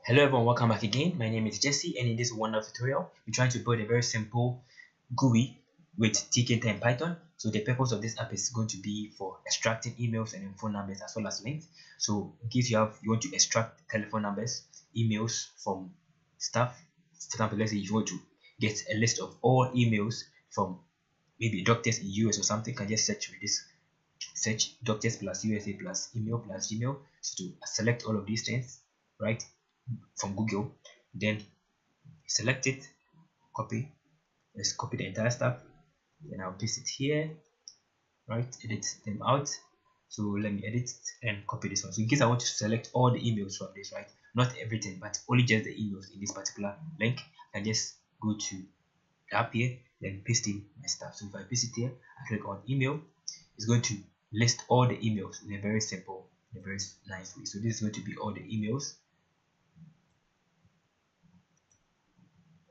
Hello everyone, welcome back again. My name is Jesse, and in this wonderful tutorial, we're trying to build a very simple GUI with Tkinter and Python. So the purpose of this app is going to be for extracting emails and phone numbers as well as links. So in case you want to extract telephone numbers, emails from staff, for example, let's say you want to get a list of all emails from maybe doctors in US or something, you can just search with this. Search doctors plus USA plus email plus Gmail. So to select all of these things, right, from Google, then select it, copy. Let's copy the entire stuff, then I'll paste it here, right, edit them out. So let me edit and copy this one. So in case I want to select all the emails from this, right, not everything but only just the emails in this particular link, I just go to the app here, then paste in my stuff. So if I paste it here, I click on email, it's going to list all the emails in a very simple, in a very nice way. So this is going to be all the emails.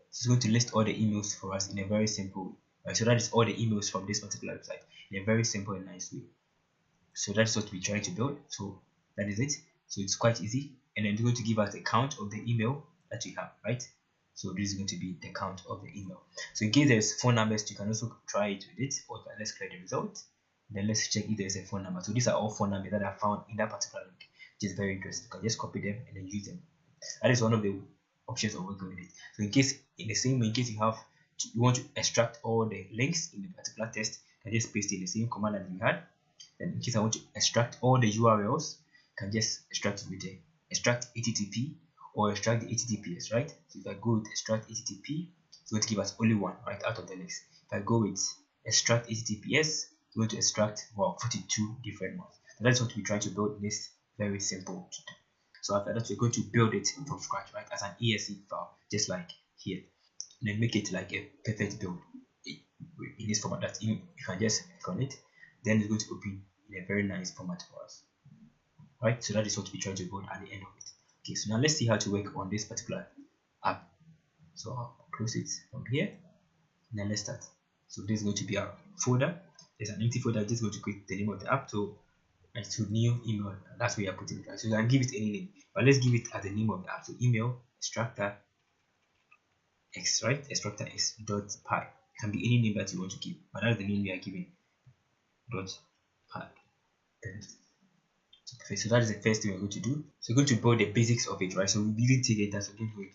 It's going to list all the emails for us in a very simple way. Right, so that is all the emails from this particular website in a very simple and nice way. So that's what we're trying to build. So that is it. So it's quite easy, and then it's going to give us the count of the email that we have, right? So this is going to be the count of the email. So in case there's phone numbers, you can also try it with it. Or let's create the result. Then let's check if there's a phone number. So these are all phone numbers that are found in that particular link, which is very interesting. You can just copy them and then use them. That is one of the options of working with it. So in case, in the same way, in case you want to extract all the links in the particular test, you can just paste in the same command that we had. Then in case I want to extract all the URLs, you can just extract it with the extract HTTP or extract the HTTPS, right? So if I go with extract HTTP, it's going to give us only one, right, out of the list. If I go with extract HTTPS, it's going to extract, well, 42 different ones. So that's what we're trying to build in this very simple tutorial. So after that, we're going to build it from scratch, right, as an exe file, just like here, and then make it like a perfect build in this format that you can just click on it, then it's going to open in a very nice format for us, right? So that is what we're trying to build at the end of it. Okay, so now let's see how to work on this particular app. So I'll close it from here, and then let's start. So this is going to be our folder. There's an empty folder. This is going to create the name of the app. So and to new email, that's where you're putting it, right? So you can give it any name, but let's give it as the name of the app. So email extractor x, right? Extractor x dot py. It can be any name that you want to give, but that's the name we are giving, dot py. Okay, so that is the first thing we're going to do. So we're going to build the basics of it, right? So we're using Tkinter, so we're going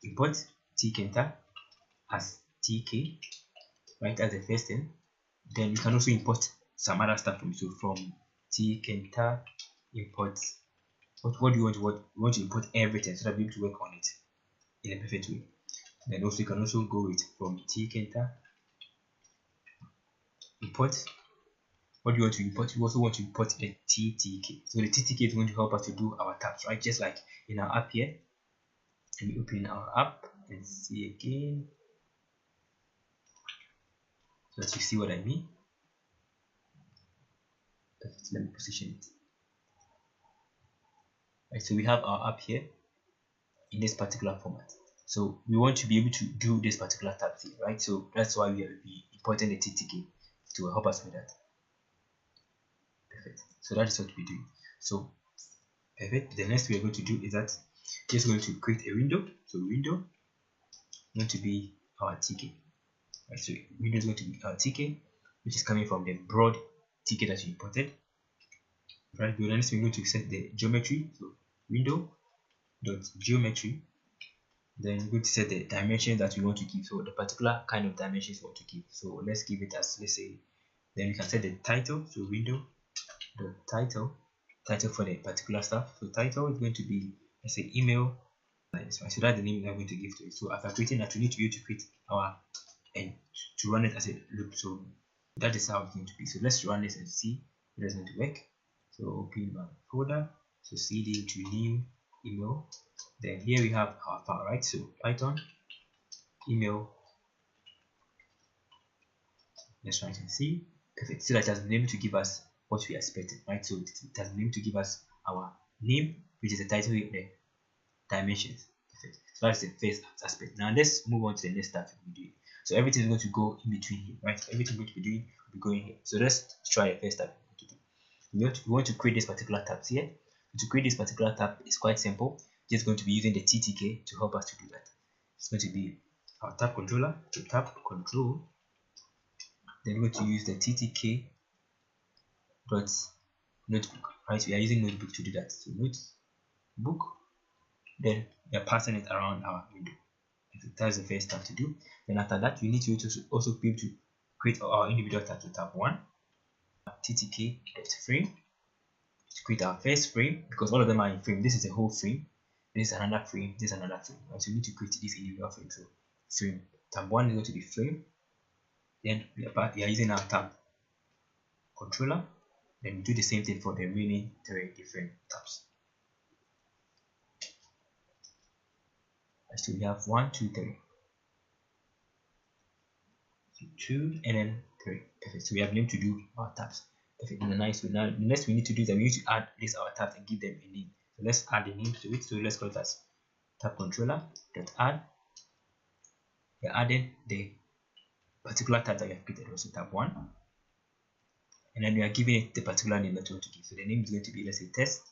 to import Tkinter as tk, right? That's the first thing. Then we can also import some other stuff from it. So from Tkinter import, what do you want to we want to import everything so that we're able to work on it in a perfect way. Then also you can also go with from Tkinter import, what do you want to import? You also want to import the ttk. So the ttk is going to help us to do our tabs, right? Just like in our app here. Let me open our app and see again, so that you see what I mean. Perfect. Let me position it. Right, so we have our app here in this particular format. So we want to be able to do this particular tab here, right? So that's why we will be importing the ttk to help us with that. Perfect. So that is what we're doing. So perfect. The next we are going to do is that just going to create a window. So window going to be our tk. Right, so window is going to be our tk, which is coming from the broad tk that you imported. Right. The next we're going to set the geometry. So window dot geometry. Then we're going to set the dimensions that we want to give. So the particular kind of dimensions we want to give. So let's give it as, let's say, then we can set the title. So window dot title for the particular stuff. So title is going to be, let's say, email, like this one. So that's the name we're going to give to it. So after creating that, we need to be able to create our and to run it as a loop. So that is how it's going to be. So let's run this and see if it's going to work. So open my folder. So cd to new email. Then here we have our file, right? So Python email. Let's run and see. Perfect. So that has been able to give us what we expected, right? So it has been able to give us our name, which is the title here, the dimensions. Perfect. So that's the first aspect. Now let's move on to the next step we'll be doing. So everything is going to go in between here, right? Everything we're going to be doing will be going here. So let's try the first step we're going to do. We want to create this particular tab here. To create this particular tab is quite simple. just going to be using the TTK to help us to do that. It's going to be our tab controller, to tab control, then we're going to use the TTK dot notebook, right? We are using notebook to do that. So notebook, then we are passing it around our window. That's the first tab to do. Then after that, we need to also be able to create our individual tab. So tab 1, TTK dot frame, to create our first frame, because all of them are in frame. This is a whole frame, this is another frame, this is another frame, right? So we need to create this individual frame. So frame tab 1 is going to be frame, then we are using our tab controller, then we do the same thing for the remaining 3 different tabs. So we have 1, 2, 3. So 2 and then 3. Perfect. So we have name to do our tabs. Perfect. In a nice way. Now the next we need to do is that we need to add this our tabs and give them a name. So let's add a name to it. So let's call it as tab controller dot add. We're adding the particular tab that we have created, also tab 1. And then we are giving it the particular name that we want to give. So the name is going to be, let's say, test.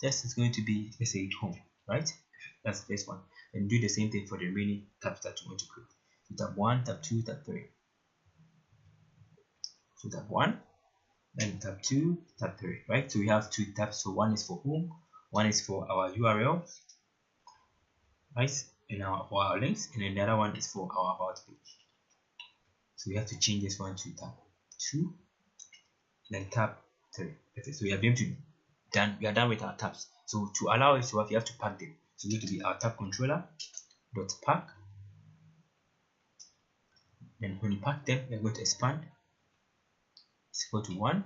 Test is going to be, let's say, home, right? That's the first one. And do the same thing for the remaining tabs that you want to create. So tab 1, tab 2, tab 3. So tab 1, then tab 2, tab 3, right? So we have 2 tabs. So one is for home, one is for our URL, right? And for our links, and then the other one is for our about page. So we have to change this one to tab 2, then tab 3. Okay, so we are going to we are done with our tabs. So to allow it to work, you have to pack them. So it's going to be our tab controller dot pack. Then when you pack them, we're going to expand. It's equal to 1.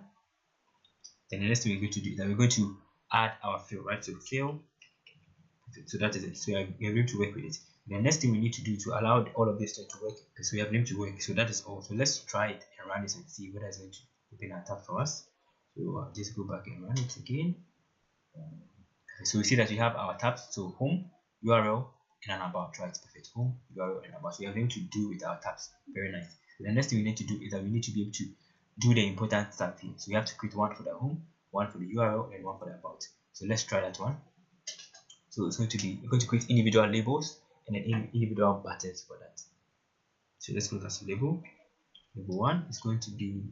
Then the next thing we're going to do is that we're going to add our fill, right? So fill. So that is it. So we are going to work with it. The next thing we need to do to allow all of this to work, so we have name to work. So that is all. So let's try it and run this and see whether it's going to open our tab for us. So I'll just go back and run it again. So we see that we have our tabs. So home, URL, and an about, right? Perfect. Home, URL, and about. So we have name to do with our tabs. Very nice. So the next thing we need to do is that we need to be able to do the important tab thing. So we have to create one for the home, one for the URL, and one for the about. So let's try that one. So it's going to be, we're going to create individual labels and then individual buttons for that. So let's go to label. Label 1 is going to be,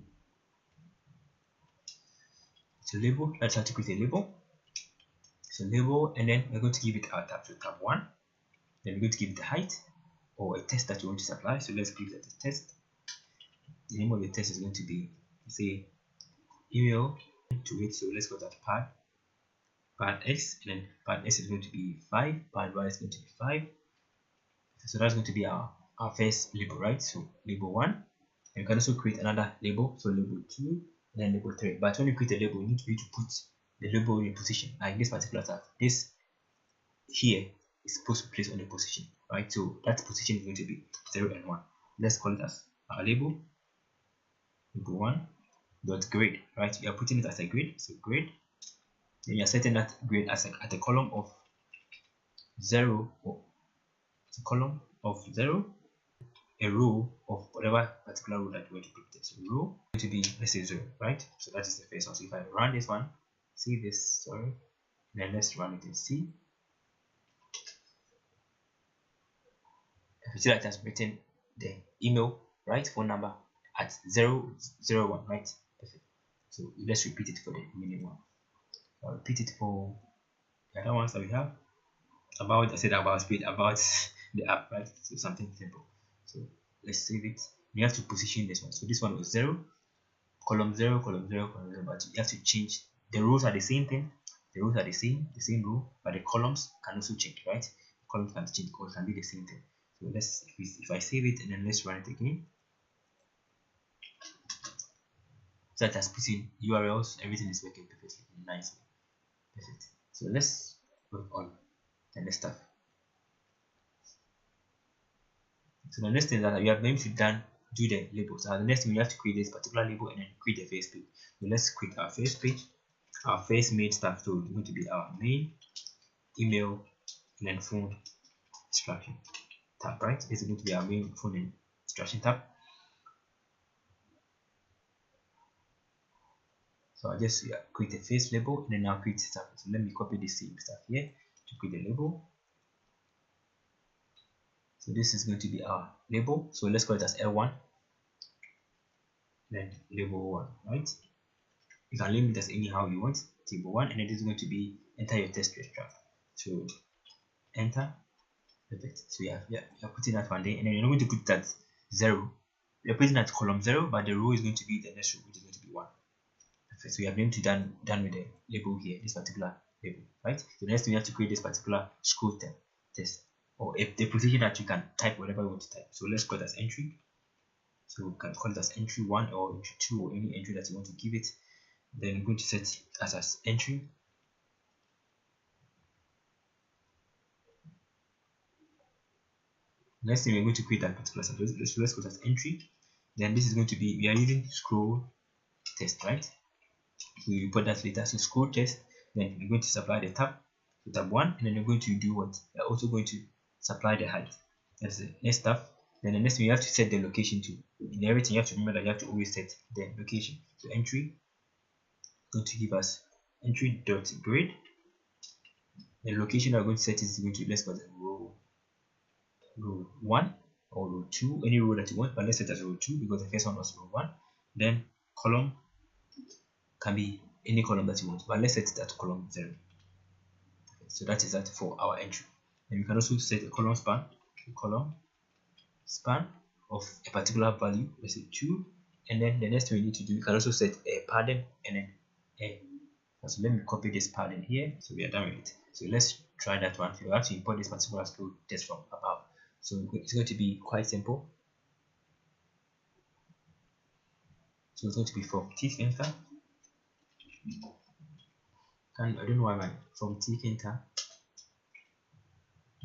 so label, let's have to create a label. So label, and then we're going to give it our tab. So tab 1, then we're going to give it the height or a test that you want to supply. So let's give that a test. The name of the test is going to be, say, email to it. So let's go to pad X, and then pad S is going to be 5, pad Y is going to be 5. So that's going to be our first label, right? So label 1, and you can also create another label. So label 2, and then label 3. But when you create a label, you need to be able to put the label in position, like this particular tab. This here is supposed to place on the position, right? So that position is going to be 0 and 1. Let's call it as our label 1 dot grade, right? You are putting it as a grade, so grade. Then you are setting that grade as at a column of 0, or it's a column of 0, a row of whatever particular row that you want to put there. So row going to be, let's say, 0, right? So that is the first one. So if I run this one, see this, sorry, and then let's run it and see. If you see that it has written the email, right, phone number at 001, right? Perfect. So let's repeat it for the remaining one. I'll repeat it for the other ones that we have. About, I said about speed, about the app, right? So something simple. So let's save it. You have to position this one. So this one was 0, column 0, column 0, column 0, but you have to change. The rows are the same thing. The rows are the same row, but the columns can also change, right? The columns can change because it can be the same thing. So let's, if I save it and then let's run it again. So that has put in URLs, everything is working perfectly, nicely. Perfect. So let's work on the next stuff. So the next thing that we are going to do the labels. The next thing we have to create this particular label and then create the first page. So let's create our first page, our first main stuff. So it's going to be our main, email, and then phone extraction tab, right? This is going to be our main phone and extraction tab. So I'll just create a face label, and then I'll create stuff. So let me copy the same stuff here to create a label. So this is going to be our label. So let's call it as L1, then label 1, right? You can name it as anyhow you want, table 1, and it is going to be enter your test extract. So enter, perfect. So you're putting that one there, and then you're not going to put that 0. You're putting that column 0, but the row is going to be the next row, which is going to be 1. Perfect. So you have named it done with the label here, this particular label, right? So next thing you have to create this particular scroll test, or the position that you can type whatever you want to type. So let's call it as entry. So you can call it as entry 1 or entry 2 or any entry that you want to give it. Then I'm going to set it as entry. Next thing we're going to create that particular set. Let's call it as entry. Then this is going to be, we are using scroll test, right? So you put that later. So scroll test. Then you're going to supply the tab, so tab 1, and then you're going to do what? You're also going to supply the height. That's the next stuff. Then the next thing you have to set the location to. In everything you have to remember that you have to always set the location. So entry going to give us entry.grade. The location that we're going to set is going to, let's call it row 1 or row 2, any row that you want, but let's set it as row 2 because the first one was row 1. Then column can be any column that you want, but let's set it at column 0. Okay, so that is that for our entry. And you can also set a column span of a particular value, let's say 2, and then the next thing we need to do, you can also set a padding and then a. So let me copy this padding here, so we are done with it. So let's try that one. You have to import this particular scroll test from above. So it's going to be quite simple. So it's going to be from Tkinter. And I don't know why from Tkinter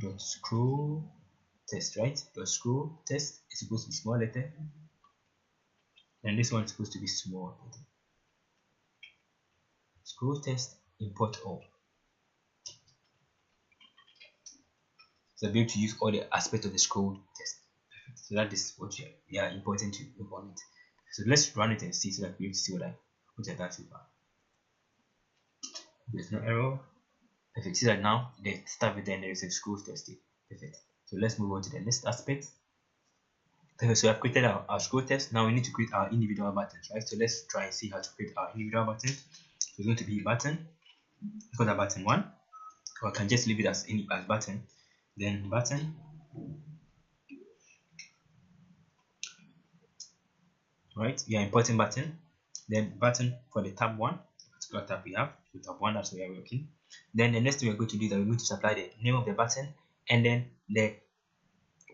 dot scroll test, right? Dot scroll test is supposed to be small letter, and this one is supposed to be small letter. Scroll test import all. So be able to use all the aspects of the scroll test. So that is what we are important to look on it. So let's run it and see, so that we see what I've done so far. There's no error. Perfect. See that now the stuff with then there is a scroll test here. Perfect. So let's move on to the next aspect. Perfect. So we have created our scroll test. Now we need to create our individual buttons, right? So let's try and see how to create our individual buttons. So it's going to be button. Call that button 1, or I can just leave it as button. Then button, right? We are importing button. Then button for the tab 1, particular tab we have. So tab 1, that's where we are working. Then the next thing we're going to do is that we're going to supply the name of the button and then the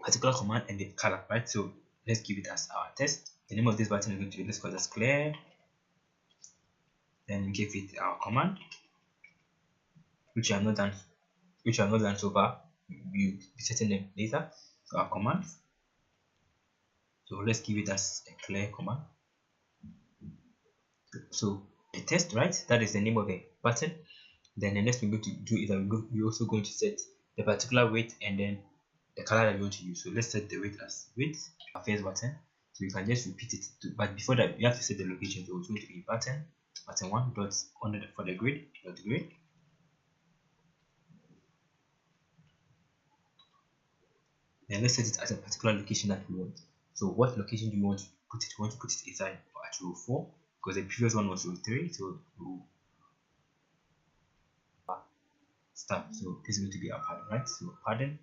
particular command and the color, right? So let's give it as our test. The name of this button is going to be, let's call this clear. Then give it our command, which I have not done so far. We'll be setting them later. So our command. So let's give it as a clear command. So the test, right? That is the name of the button. Then the next thing we're going to do is that we're also going to set the particular weight and then the color that we want to use. So let's set the weight as width, our first button. So you can just repeat it but before that you have to set the location. So it's going to be button 1 dot for the grid dot grid. Then let's set it as a particular location that we want. So what location do you want to put it? We want to put it inside at row 4 because the previous one was row 3. So row stuff. So this is going to be our pattern, right? So pattern.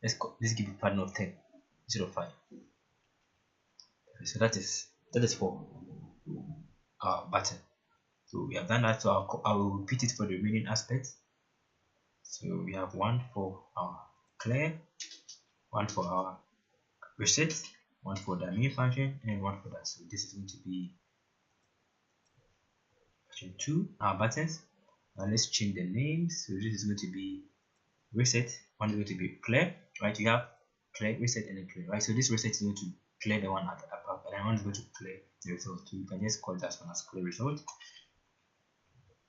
Let's give it pattern of 10 instead of 5. So that is for our button. So we have done that. So I will repeat it for the remaining aspects. So we have one for our clear, one for our reset, one for the main function, and one for that. So this is going to be version 2, our buttons. Now let's change the names. So this is going to be reset, one is going to be clear, right? You have clear, reset, and then clear, right? So this reset is going to clear the one at above, and one is going to clear the result. So you can just call that one as clear result,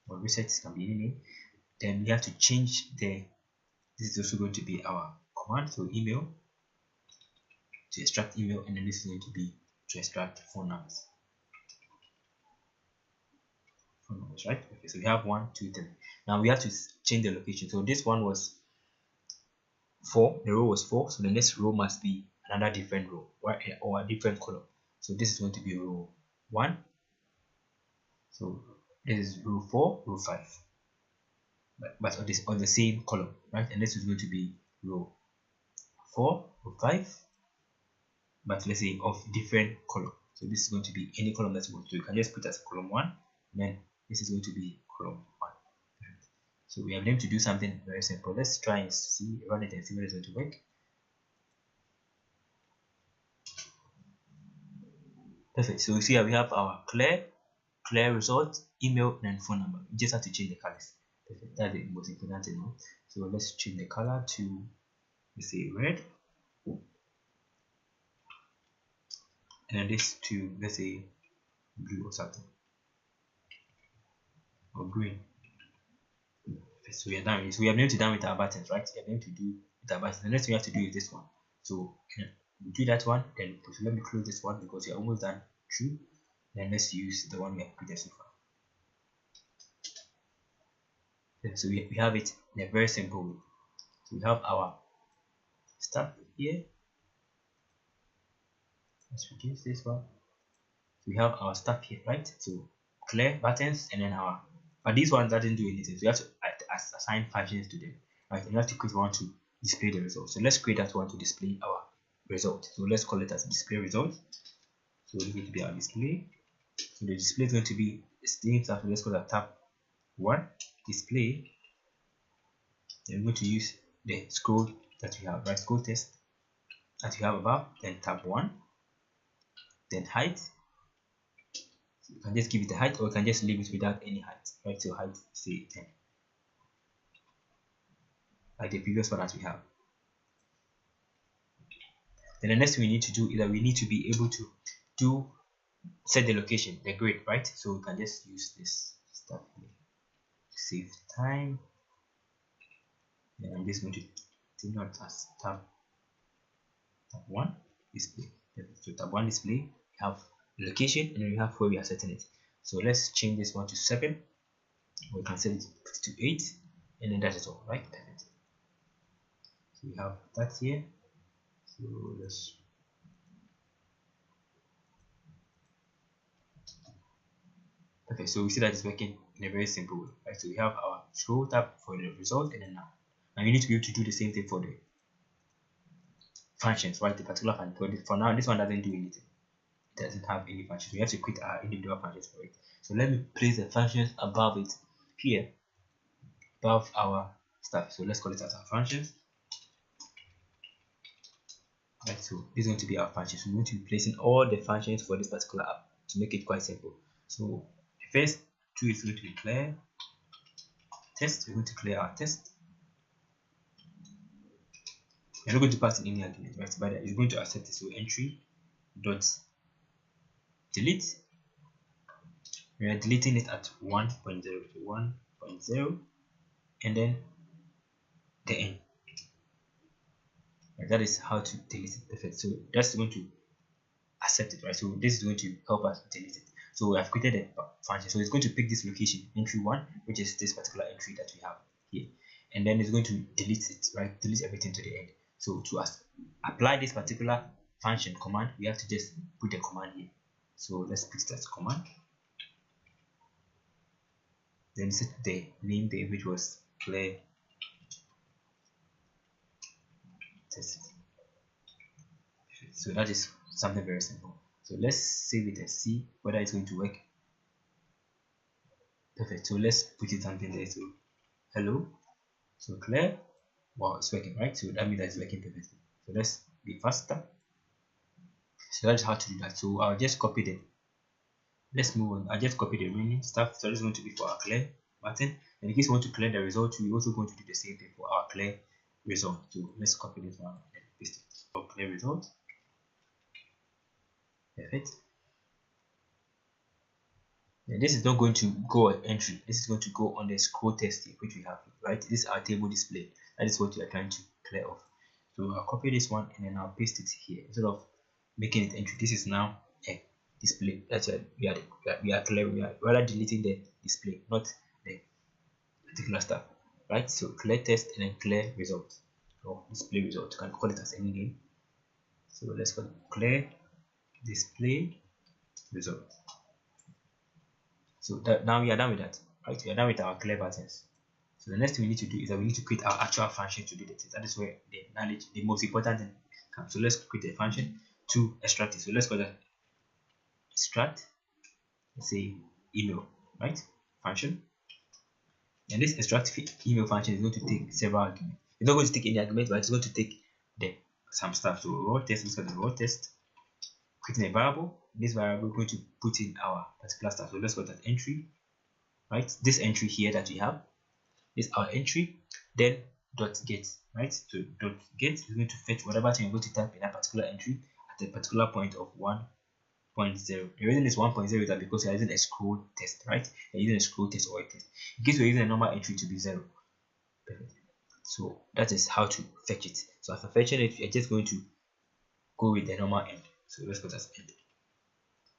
or reset can be any name. Then we have to change this is also going to be our command. So email, to extract email, and then this is going to be to extract phone numbers. phone numbers, right? Okay, so we have 1, 2, 3. Now we have to change the location. So this one was 4, the row was 4, so the next row must be another different row, right? Or a different column. So this is going to be row 1. So this is row 4, row 5, but on the same column, right? And this is going to be row 4, row 5, but let's say of different column. So this is going to be any column that you want to do. You can just put as column 1, and then this is going to be column 1. So we are going to do something very simple. Let's try and see, run it and see whether it's going to work. Perfect. So you see here we have our clear result, email, and phone number. You just have to change the colors. Perfect. That's the most important thing now. So let's change the color to, let's say, red, and then this to, let's say, blue or something, or green. So we are done with this. We are going to done with our buttons, right? We are going to do with our buttons. The next thing we have to do is this one. So we do that one, then let me close this one because we are almost done. True. Then let's use the one we have created so far. So we have it in a very simple way. So we have our stuff here. Let's reduce this one. So we have our stuff here, right? So clear buttons, and then our, but these ones doesn't do anything. So you have to assign functions to them, right? And you have to create one to display the result. So let's create that one to display our result. So let's call it as display result. So it's going to be our display. So the display is going to be the same stuff. Let's call that tab 1 display. Then we're going to use the scroll that we have, right? Scroll test that we have above, then tab 1, then height. So you can just give it a height, or you can just leave it without any height, right? So height, say 10, like the previous one that we have. Then the next thing we need to do is that we need to be able to set the location, the grid, right? So we can just use this stuff here. Save time. Then I'm just going to do not as tab 1 display. So tab 1 display, we have location, and then we have where we are setting it. So let's change this one to 7. We can set it to 8, and then that is all, right? Perfect. So we have that here. So let's, okay, so we see that it's working in a very simple way, right? So we have our scroll tab for the result, and then now we need to be able to do the same thing for the functions, right? The particular function. For now, this one doesn't do anything. It doesn't have any functions. We have to create our individual functions for it. So let me place the functions above it here, above our stuff. So let's call it as our functions. Right, so this is going to be our functions. We're going to be placing all the functions for this particular app to make it quite simple. So the first two is going to be clear test. We're going to clear our test. We're not going to pass in any argument, right? But it's going to accept it. So entry dot delete. We are deleting it at 1.0 to 1.0, and then the end. And that is how to delete it. Perfect. So that's going to accept it, right? So this is going to help us delete it. So we have created a function. So it's going to pick this location, entry 1, which is this particular entry that we have here, and then it's going to delete it, right? Delete everything to the end. So to apply this particular function command, we have to just put the command here. So let's put that command. Then set the name there, which was clear test. So that is something very simple. So let's save it and see whether it's going to work. Perfect. So let's put it something there. So hello. So clear. Wow, it's working, right? So that means that it's working perfectly. So let's be faster. So that's how to do that. So I'll just copy them. Let's move on. I'll just copy the remaining stuff. So this is going to be for our clear button. And in case you want to clear the result, we're also going to do the same thing for our clear result. So let's copy this one and paste it for clear result. Perfect. And this is not going to go on entry. This is going to go on the scroll test here, which we have, right? This is our table display. That is what we are trying to clear off. So I'll copy this one and then I'll paste it here instead of making it entry. This is now a display. That's what we are clearing. We are rather deleting the display, not the particular stuff, right? So clear test and then clear result or display result. You can call it as any name. So let's call it clear display result. So that now we are done with that, right? We are done with our clear buttons. So the next thing we need to do is that we need to create our actual function to do the test. That is where the knowledge, the most important thing comes. So let's create a function to extract it. So let's call that extract, let's say email, right? Function. And this extract email function is going to take several arguments. It's not going to take any arguments, but it's going to take some stuff. So raw test, let's call the raw test. Creating a variable. This variable we're going to put in our particular stuff. So let's call that entry, right? This entry here that we have is our entry. Then dot get, right? So dot get is going to fetch whatever thing you're going to type in that particular entry at a particular point of 1.0. The reason is 1.0 is that because you're using a scroll test, right? You're using a scroll test or a test. In case you're using a normal entry to be 0. Perfect. So that is how to fetch it. So after fetching it, you're just going to go with the normal end. So let's go to end.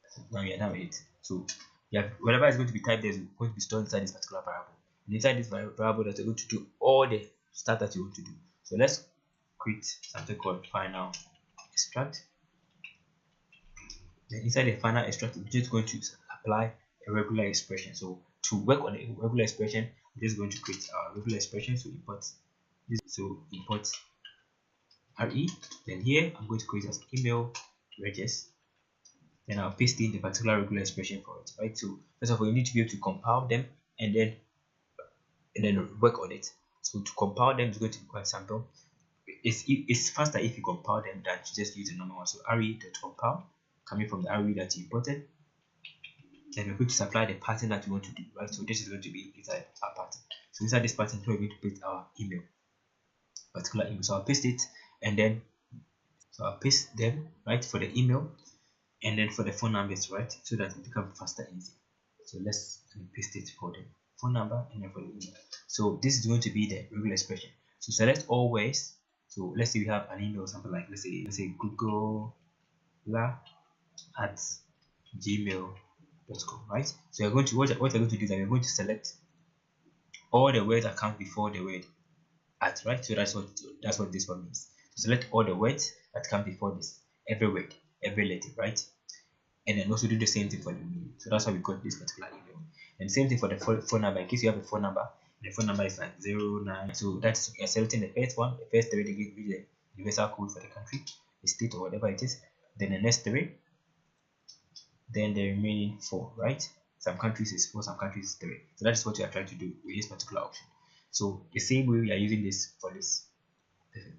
So now we are done with it. So yeah, whatever is going to be typed there is going to be stored inside this particular variable. And inside this variable that you're going to do all the stuff that you want to do. So let's create something called final extract. Then inside the final extract, we're just going to apply a regular expression. So to work on a regular expression, we're just going to create our regular expression. So import this. So import re. Then here I'm going to create as email regis. Then I'll paste in the particular regular expression for it, right? So first of all, you need to be able to compile them and then work on it. So to compile them is going to be quite simple. It's faster if you compile them than to just use a normal one. So re.compile coming from the re that you imported. Then we're going to supply the pattern that we want to do, right? So this is going to be inside our pattern. So inside this pattern, we're going to put our email, particular email. So I'll paste it, and then so I'll paste them, right, for the email, and then for the phone numbers, right, so that it becomes faster and easy. So let's paste it for the phone number and then for the email. So this is going to be the regular expression. So select all words. So let's say we have an email, something like let's say google@gmail.com, right? So you're going to what you're going to do is that you're going to select all the words that come before the word at, right? So that's what this one means. So select all the words that come before this, every word, every letter, right? And then also do the same thing for the email. So that's how we got this particular email. And same thing for the phone number. In case you have a phone number, and the phone number is like 09. So that's you're selecting the first one, the first 3 digits with the universal code for the country, the state, or whatever it is. Then the next 3, then the remaining 4, right? Some countries is 4, some countries is 3. So that's what you are trying to do with this particular option. So the same way we are using this for this.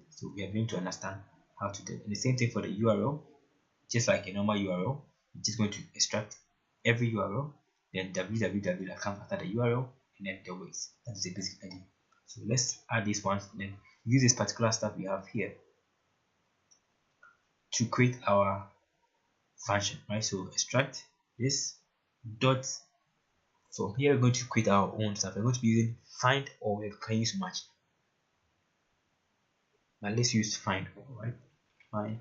So we are going to understand how to do it. And the same thing for the URL, just like a normal URL, you're just going to extract every URL, then www that comes after the URL, and then the words. That is a basic idea. So let's add these ones, then use this particular stuff we have here to create our function, right? So extract this dot. So here we're going to create our own stuff. We're going to be using find all. We can use match. Now let's use find all, right? Find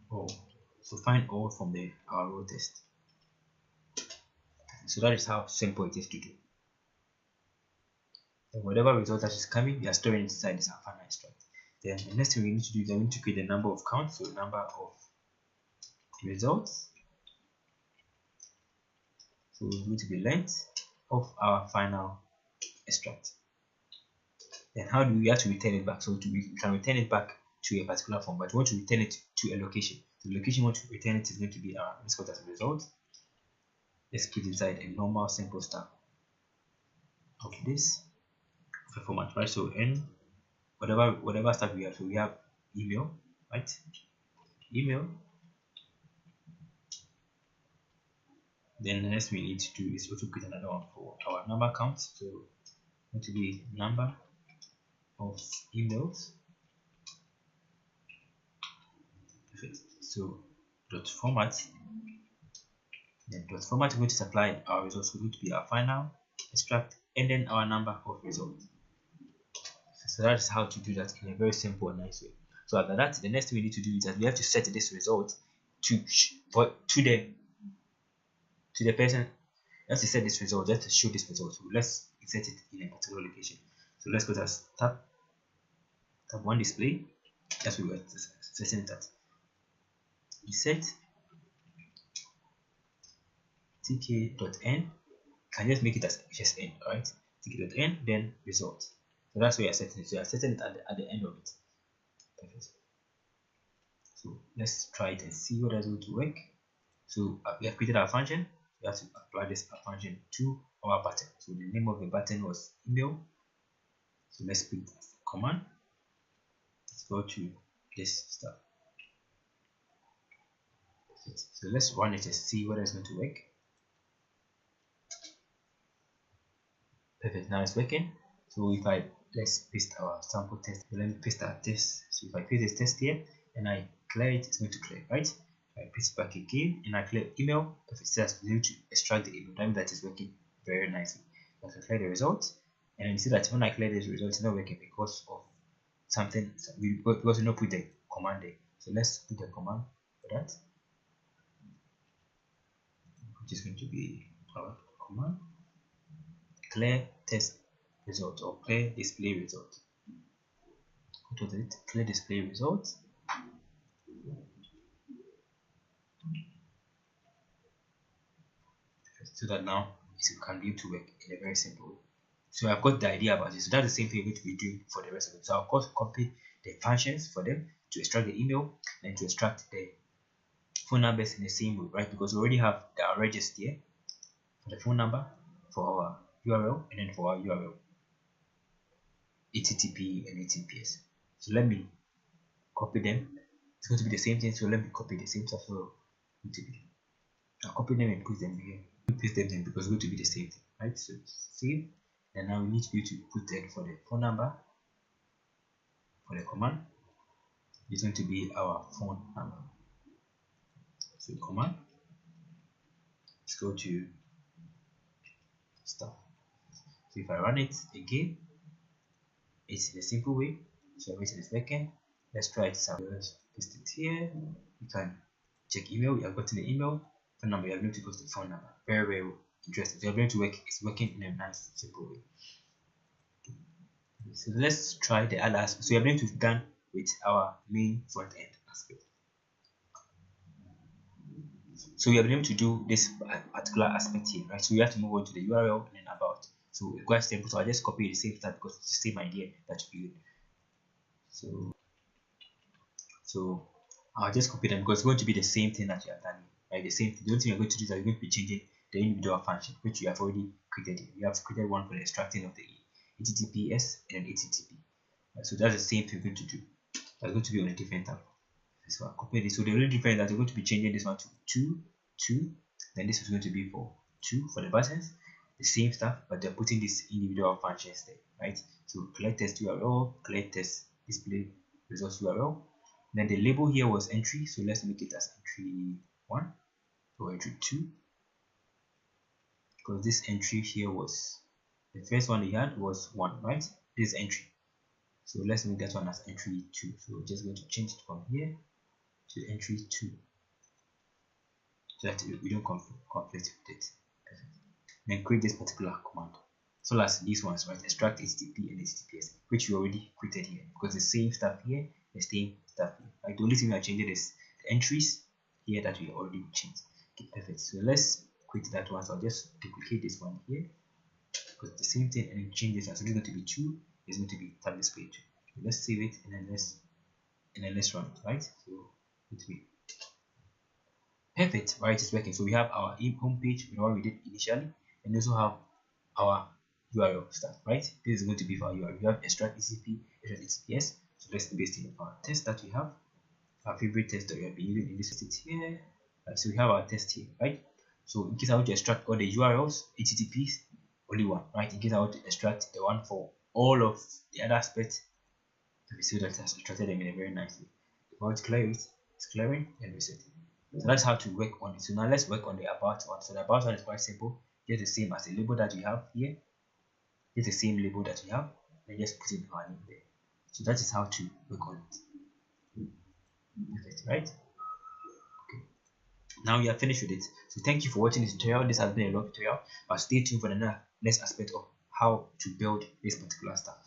all. So find all from our raw test. So that is how simple it is to do. And whatever result that is coming, we are storing inside this final extract. Then the next thing we need to do is we need to create the number of counts. So number of results. So it's going to be length of our final extract. Then how do we have to return it back? So we can return it back to a particular form, but we want to return it to a location. So the location we want to return it is going to be our, let's call it as a result. Let's put inside a normal simple stuff of this format, right? So n whatever stuff we have. So we have email, right? Email. Then the next we need to do is also create another one for our number count. So going to be number of emails. Perfect. So dot format. Then dot format is going to supply our results. So going to be our final extract and then our number of results. So that is how to do that in a very simple and nice way. So after that, the next thing we need to do is that we have to set this result to the person. Let's set this result just to show this result. So let's insert it in a particular location. So let's go to tab 1 display. That's where we're setting it at. Insert tk.n. Can just make it as just n, alright? tk.n, then result. So that's where you're setting it. So you're setting it at the end of it. Perfect. So let's try it and see what is going to work. So we have created our function. We have to apply this function to our button. So the name of the button was email. So let's put command. Let's go to this stuff. So let's run it and see what is going to work. Perfect. Now it's working. So if let's paste our sample test. So let me paste our test. So if I paste this test here and I clear it, it's going to clear, right? I paste it back again and I clear email. Perfect. So that's going to extract the email. That means that is working very nicely. I can clear the result, and you see that when I clear this result, it's not working because of something. Because we not put the command there. So let's put the command for that, which is going to be our command clear test result or clear display result. What was it? Clear display result. So that now it can be able to work in a very simple way. So I've got the idea about it. So that's the same thing we're going to be doing for the rest of it. So I'll of course copy the functions for them to extract the email and to extract the phone numbers in the same way, right? Because we already have the register here for the phone number, for our URL, and then for our URL, HTTP and HTTPS. So let me copy them. It's going to be the same thing. So let me copy the same stuff. So I'll copy them and put them here. Paste them in because it's going to be the same thing, right? So save, and now we need you to put that for the phone number. For the command, it's going to be our phone number. So command, let's go to stuff. So if I run it again, it's in a simple way. So everything is working. Let's try it. Let's paste it here. You can check email. You have gotten the email. Phone number. You are going to go to the phone number. Very, very interesting. So you're going to work. It's working in a nice, simple way. So let's try the other aspect. So you're going to be done with our main front end aspect. So we are able to do this particular aspect here, right? So we have to move on to the URL and then about. So it's quite simple. So I just copy the same stuff because it's the same idea that you do. So I'll just copy them because it's going to be the same thing that you have done, right? The same thing. The only thing you're going to do is that you're going to be changing the individual function which you have already created. You have created one for the extracting of the HTTPS and HTTP. So that's the same thing you're going to do. That's going to be on a different tab. So I'll copy this. So the only difference that you're going to be changing this one to 2, then this is going to be for 2 for the buttons. The same stuff, but they're putting these individual functions there, right? So collect test URL, collect test display results URL. Then the label here was entry, so let's make it as entry 1 or entry 2, because this entry here was the first one we had was 1, right? This is entry, so let's make that one as entry 2. So we're just going to change it from here to entry 2 so that we don't conflict with it. Perfect. Then create this particular command. So as these ones, right? Extract HTTP and HTTPS, which we already created here, because the same stuff here, the same stuff here. Right? The only thing we are changing is the entries here that we already changed. Okay, perfect. So let's create that one. So I'll just duplicate this one here, because the same thing, and then change this. So it's going to be 2. It's going to be tab display 2. So let's save it and then let's run it, right? So it will be perfect, right? It's working. So we have our home page, what we did initially, and also have our URL stuff, right? This is going to be for our URL. We have extract HTTP, extract HTTPS. So let's paste in our test that we have, our favorite test that we have been using in this test here. Right, so we have our test here, right? So in case I want to extract all the URLs, HTTPs, only one, right? In case I want to extract the one for all of the other aspects, we see that it has extracted them in a very nice way. If I want to clear it, it's clearing and reset it. So that's how to work on it. So now let's work on the about one. So the about one is quite simple. Just the same as the label that we have here. Just the same label that we have, and just put in our name there. So that is how to work on it. Perfect, right? Okay. Now you are finished with it. So thank you for watching this tutorial. This has been a long tutorial, but stay tuned for the next aspect of how to build this particular stuff.